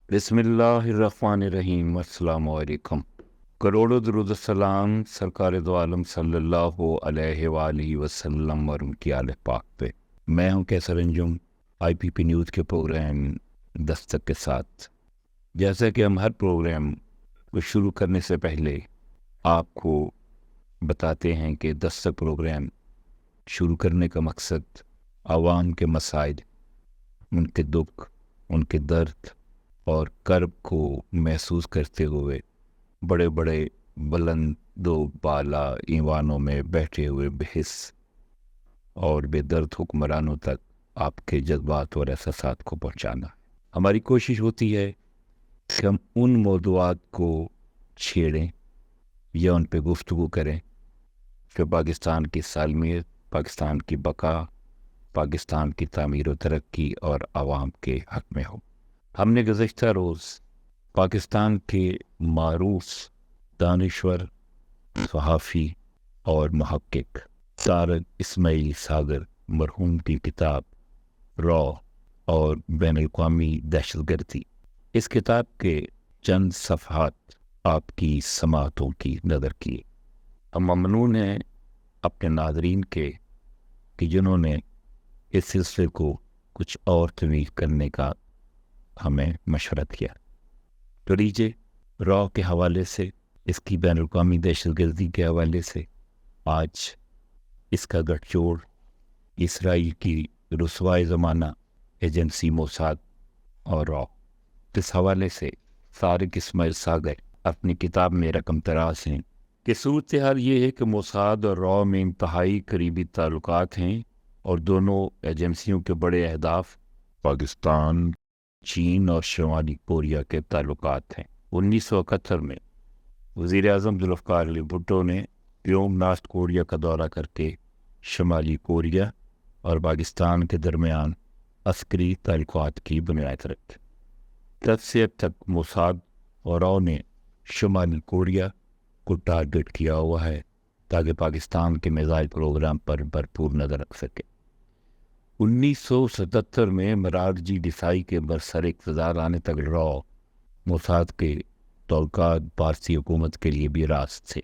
बिस्मिल्लाहिर्रहमानिर्रहीम। अस्सलामु अलैकुम। करोड़ों दुरूद सलाम सरकार दो आलम सल्लल्लाहु अलैहि वालैहि वसल्लम और उनकी आले पाक पे। मैं हूं कैसर अंजुम, IPP न्यूज़ के प्रोग्राम दस्तक के साथ। जैसा कि हम हर प्रोग्राम को शुरू करने से पहले आपको बताते हैं कि दस्तक प्रोग्राम शुरू करने का मकसद आवाम के मसाइल, उनके दुख, उनके दर्द और कर्ब को महसूस करते हुए बड़े बड़े बुलंदो बाला ईवानों में बैठे हुए बेहिस और बेदर्द हुक्मरानों तक आपके जज्बात और एहसासात को पहुंचाना। हमारी कोशिश होती है कि हम उन मौज़ूआत को छेड़ें या उन पर गुफ्तगू करें कि पाकिस्तान की सालमियत, पाकिस्तान की बका, पाकिस्तान की तामीर व तरक्की और आवाम के हक़ में हो। हमने गुज़श्ता रोज़ पाकिस्तान के मारूफ दानिश्वर, सहाफ़ी और मुहक्किक तारक इस्माइल सागर मरहूम की किताब रॉ और बैनुल-अक़वामी दहशतगर्दी, इस किताब के चंद सफ़हात आपकी समाअतों की नज़र किए। हम ममनून हैं अपने नाज़रीन के कि जिन्होंने इस सिलसिले को कुछ और तवील करने का हमें मशवरा किया। तो लीजिए, रॉ के हवाले से, इसकी बैनुल-अक़वामी दहशतगर्दी के हवाले से, आज इसका गठजोड़ इसराइल की रुसवाए ज़माना एजेंसी मोसाद और रॉ, इस हवाले से तारिक इस्माइल सागर अपनी किताब में रकम तराज हैं कि सूरत हाल ये है कि मोसाद और रॉ में इंतहाई करीबी ताल्लुकात हैं और दोनों एजेंसियों के बड़े अहदाफ पाकिस्तान, चीन और शुमाली कोरिया के ताल्लुकात हैं। 1971 में वज़ीर आज़म ज़ुल्फ़िकार अली भुट्टो ने व्योम नास्त कोरिया का दौरा करके शुमाली कोरिया और पाकिस्तान के दरमियान अस्करी ताल्लुकात की बुनियाद रखी। तब से अब तक मोसाद और रॉ ने शुमाली कोरिया को टारगेट किया हुआ है ताकि पाकिस्तान के मिसाइल प्रोग्राम पर भरपूर नज़र रख सके। 1977 में मरारजी डिसाई के बरसर इक़्तिदार आने तक रॉ मोसाद के तौक़ात पारसी हुकूमत के लिए भी राज थे।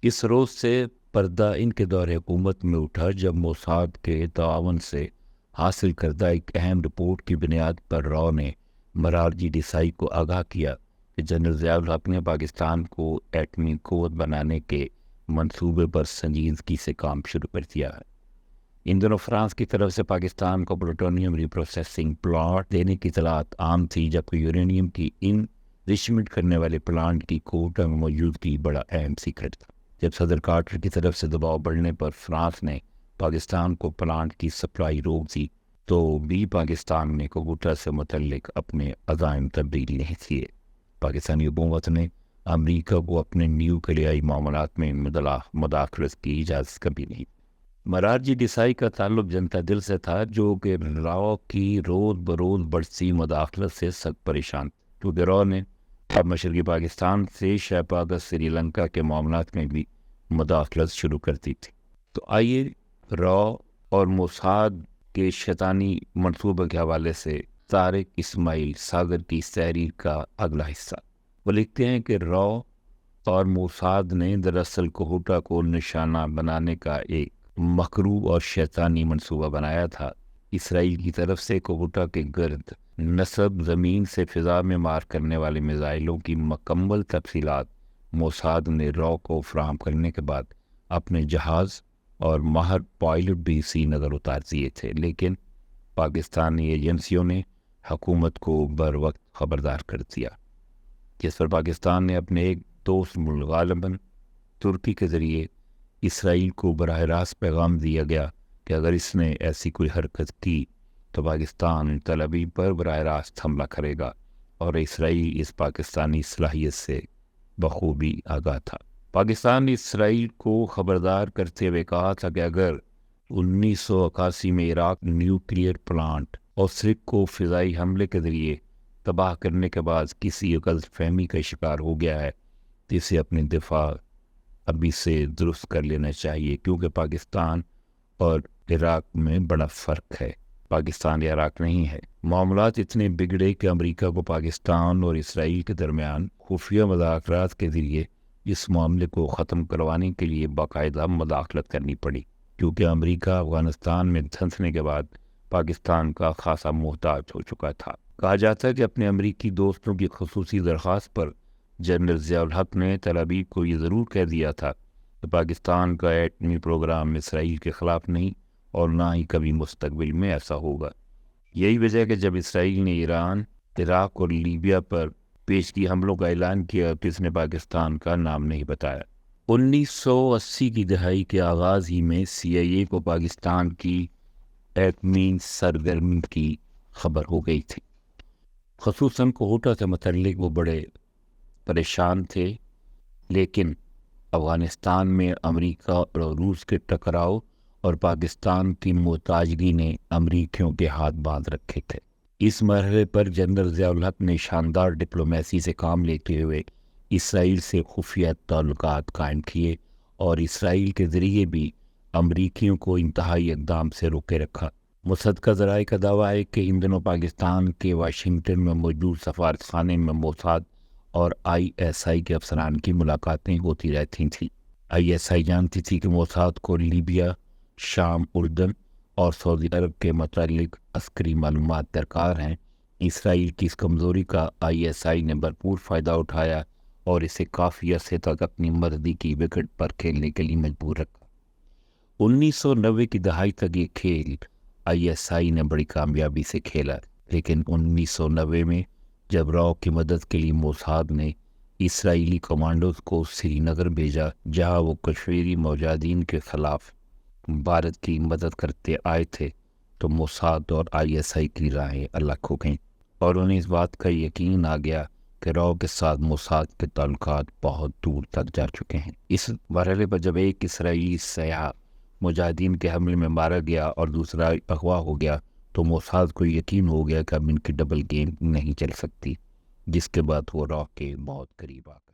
इस रोज़ से पर्दा इनके दौरे हुकूमत में उठा जब मोसाद के ताआवन से हासिल करदा एक अहम रिपोर्ट की बुनियाद पर रॉ ने मरारजी डिसाई को आगाह किया कि जनरल ज़ियाउल हक़ ने पाकिस्तान को एटमी क़ुव्वत बनाने के मंसूबे पर संजीदगी से काम शुरू कर दिया है। इन दिनों फ्रांस की तरफ से पाकिस्तान को प्लूटोनियम रिप्रोसेसिंग प्लांट देने की इतलात आम थी, जबकि यूरेनियम की इनरिचमेंट करने वाले प्लांट की कोटा में मौजूदगी बड़ा अहम सीक्रेट था। जब सदर कार्टर की तरफ से दबाव बढ़ने पर फ्रांस ने पाकिस्तान को प्लांट की सप्लाई रोक दी, तो भी पाकिस्तान ने कोटा से मुतल्लिक अपने अज़ाइम तब्दील नहीं किए। पाकिस्तानी हुकूमत ने अमरीका को अपने न्यूक्लियाई मामलात में मुदाखलत की इजाज़त कभी नहीं। मरारजी डिसाई का ताल्लुक जनता दिल से था, जो कि रॉ की रोज़ बरोज़ बढ़ती मुदाखलत से सख्त परेशान, क्योंकि रॉ ने अब मशरक़ी पाकिस्तान से शहपाग श्रीलंका के मामलात में भी मुदाखलत शुरू कर दी थी। तो आइए रॉ और मोसाद के शैतानी मंसूबे के हवाले से तारिक इस्माइल सागर की इस तहरीर का अगला हिस्सा। वो लिखते हैं कि रॉ और मोसाद ने दरअसल कोटा को निशाना बनाने का एक मकरू और शैतानी मंसूबा बनाया था। इसराइल की तरफ से कोटा के गर्द नस्ब ज़मीन से फ़िज़ा में मार करने वाले मिज़ाइलों की मुकम्मल तफसीलात मोसाद ने रॉ को फराहम करने के बाद अपने जहाज़ और माहर पायलट भी श्रीनगर उतार दिए थे, लेकिन पाकिस्तानी एजेंसियों ने हुकूमत को बर वक्त ख़बरदार कर दिया, जिस पर पाकिस्तान ने अपने एक दोस्त मुल्क गालिबन तुर्की के ज़रिए इसराइल को बराह रास्त पैगाम दिया गया कि अगर इसने ऐसी कोई हरकत की तो पाकिस्तान तल अवीव पर बराह रास्त हमला करेगा, और इसराइल इस पाकिस्तानी सलाहियत से बखूबी आगाह था। पाकिस्तान ने इसराइल को ख़बरदार करते हुए कहा था कि अगर 1981 में इराक न्यूक्लियर प्लांट और सिर्क को फ़िज़ाई हमले के ज़रिए तबाह करने के बाद किसी गलतफहमी का शिकार हो गया है तो इसे अपने दिफा अभी से दुरुस्त कर लेना चाहिए, क्योंकि पाकिस्तान और इराक में बड़ा फ़र्क है। پاکستان یا عراق نہیں ہے۔ معاملات اتنے بگڑے کہ امریکہ کو پاکستان اور اسرائیل کے درمیان خفیہ مذاکرات کے ذریعے اس معاملے کو ختم کروانے کے لیے باقاعدہ مداخلت کرنی پڑی، کیونکہ امریکہ افغانستان میں دھنسنے کے بعد پاکستان کا خاصا محتاج ہو چکا تھا۔ کہا جاتا ہے کہ اپنے امریکی دوستوں کی خصوصی درخواست پر جنرل ضیاء الحق نے تل ابیب کو یہ ضرور کہہ دیا تھا کہ پاکستان کا ایٹمی پروگرام اسرائیل کے خلاف نہیں اور نہ ہی کبھی مستقبل میں ایسا ہوگا۔ یہی وجہ ہے کہ جب اسرائیل نے ایران، عراق اور لیبیا پر پیشگی حملوں کا اعلان کیا تو اس نے پاکستان کا نام نہیں بتایا۔ 1980 کی دہائی کے آغاز ہی میں CIA کو پاکستان کی ایٹمی سرگرمی کی خبر ہو گئی تھی، خصوصاً کوہٹا سے متعلق وہ بڑے پریشان تھے، لیکن افغانستان میں امریکہ اور روس کے ٹکراؤ اور پاکستان کی محتاجگی نے امریکیوں کے ہاتھ باندھ رکھے تھے۔ اس مرحلے پر جنرل ضیاء الحق نے شاندار ڈپلومیسی سے کام لیتے ہوئے اسرائیل سے خفیہ تعلقات قائم کیے اور اسرائیل کے ذریعے بھی امریکیوں کو انتہائی اقدام سے روکے رکھا۔ مصدقہ ذرائع کا دعویٰ ہے کہ ان دنوں پاکستان کے واشنگٹن میں موجود سفارت خانے میں موساد اور ISI کے افسران کی ملاقاتیں ہوتی رہتی تھیں۔ ISI جانتی تھی کہ موساد کو لیبیا، شام، اردن اور سعودی عرب کے متعلق عسکری معلومات درکار ہیں۔ اسرائیل کی اس کمزوری کا ISI نے بھرپور فائدہ اٹھایا اور اسے کافی عرصے تک اپنی مرضی کی وکٹ پر کھیلنے کے لیے مجبور رکھا۔ 1990 کی دہائی تک یہ کھیل ISI نے بڑی کامیابی سے کھیلا، لیکن 1990 میں جب راؤ کی مدد کے لیے موساد نے اسرائیلی کمانڈوز کو سری نگر بھیجا جہاں وہ کشمیری مجاہدین کے خلاف بھارت کی مدد کرتے آئے تھے، تو موساد اور ISI کی راہیں الگ ہو گئیں اور انہیں اس بات کا یقین آ گیا کہ راؤ کے ساتھ موساد کے تعلقات بہت دور تک جا چکے ہیں۔ اس مرحلے پر جب ایک اسرائیلی سیاح مجاہدین کے حملے میں مارا گیا اور دوسرا اغوا ہو گیا تو موساد کو یقین ہو گیا کہ اب ان کی ڈبل گیم نہیں چل سکتی، جس کے بعد وہ راؤ کے بہت قریب آ گئے۔